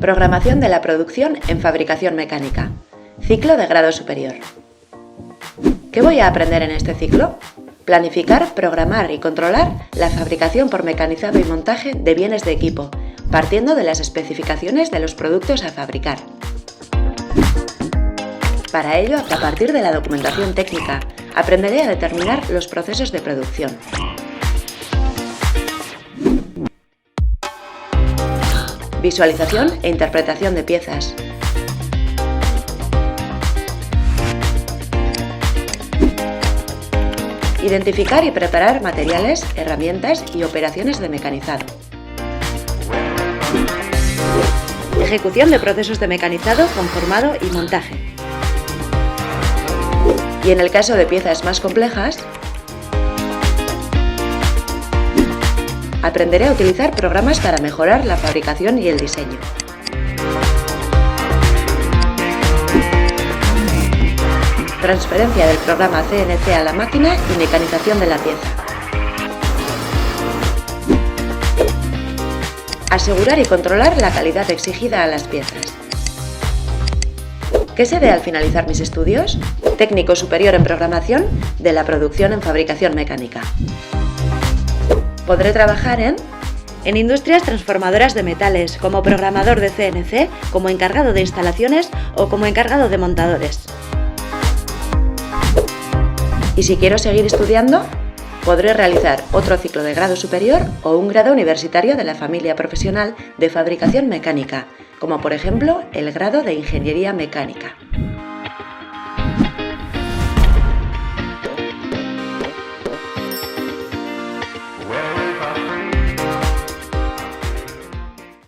Programación de la producción en fabricación mecánica. Ciclo de grado superior. ¿Qué voy a aprender en este ciclo? Planificar, programar y controlar la fabricación por mecanizado y montaje de bienes de equipo, partiendo de las especificaciones de los productos a fabricar. Para ello, a partir de la documentación técnica, aprenderé a determinar los procesos de producción. Visualización e interpretación de piezas. Identificar y preparar materiales, herramientas y operaciones de mecanizado. Ejecución de procesos de mecanizado, conformado y montaje. Y en el caso de piezas más complejas, aprenderé a utilizar programas para mejorar la fabricación y el diseño. Transferencia del programa CNC a la máquina y mecanización de la pieza. Asegurar y controlar la calidad exigida a las piezas. ¿Qué se ve al finalizar mis estudios? Técnico superior en programación de la producción en fabricación mecánica. Podré trabajar en industrias transformadoras de metales, como programador de CNC, como encargado de instalaciones o como encargado de montadores. Y si quiero seguir estudiando, podré realizar otro ciclo de grado superior o un grado universitario de la familia profesional de fabricación mecánica, como por ejemplo el grado de Ingeniería Mecánica.